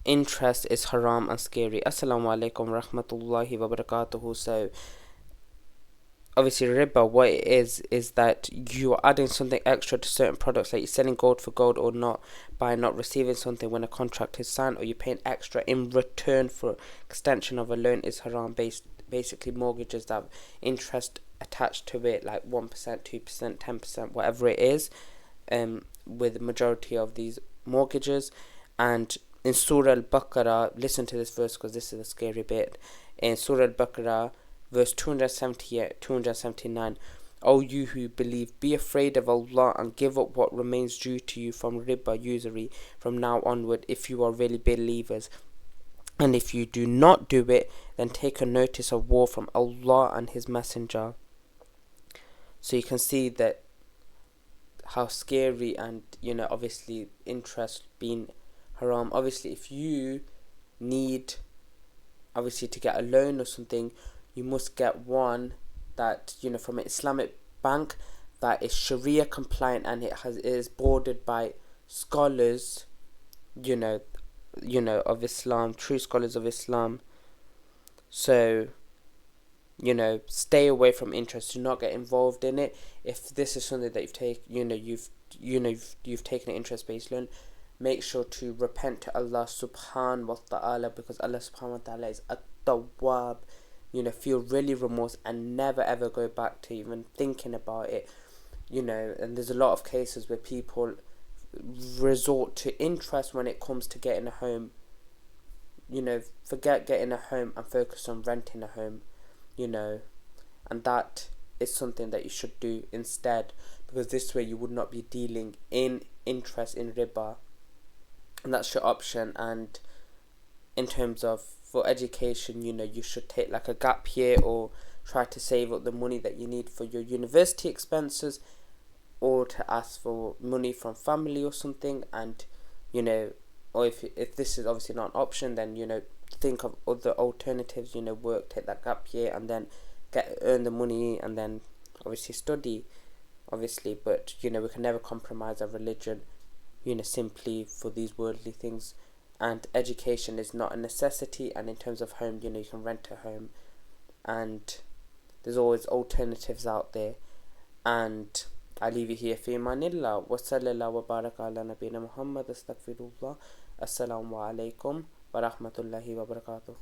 interest is haram and scary. Assalamu alaikum rahmatullahi wa barakatuhu. So obviously riba, what it is that you are adding something extra to certain products, like you're selling gold for gold or not, by not receiving something when a contract is signed, or you're paying extra in return for extension of a loan, is haram. Basically mortgages that have interest attached to it, like 1%, 2%, 10%, whatever it is, with the majority of these mortgages. And in Surah Al-Baqarah, listen to this verse because this is a scary bit. In Surah Al-Baqarah, verse 278, 279, O you who believe, be afraid of Allah and give up what remains due to you from riba, usury, from now onward, if you are really believers. And if you do not do it, then take a notice of war from Allah and His Messenger. So you can see that how scary, and obviously interest being haram. Obviously if you need to get a loan or something, you must get one that from an Islamic bank that is Sharia compliant, and it is bordered by scholars of Islam, true scholars of Islam. So stay away from interest. Do not get involved in it. If this is something that you've taken an interest-based loan, make sure to repent to Allah subhanahu wa ta'ala, because Allah subhanahu wa ta'ala is at-tawwab. Feel really remorse and never ever go back to even thinking about it. And there's a lot of cases where people resort to interest when it comes to getting a home. Forget getting a home and focus on renting a home. And that is something that you should do instead, because this way you would not be dealing in interest in riba, and that's your option. And in terms of for education, you should take like a gap year, or try to save up the money that you need for your university expenses, or to ask for money from family or something. And or if this is obviously not an option, then think of other alternatives. Work, take that gap year, and then earn the money, and then obviously study, obviously. But we can never compromise our religion simply for these worldly things. And education is not a necessity. And in terms of home, you can rent a home, and there's always alternatives out there. And I leave you here. Fi amanillah wa sallallahu wa baraka ala nabina Muhammad. Astaghfirullah. Assalamu alaikum wa rahmatullahi wa barakatuh.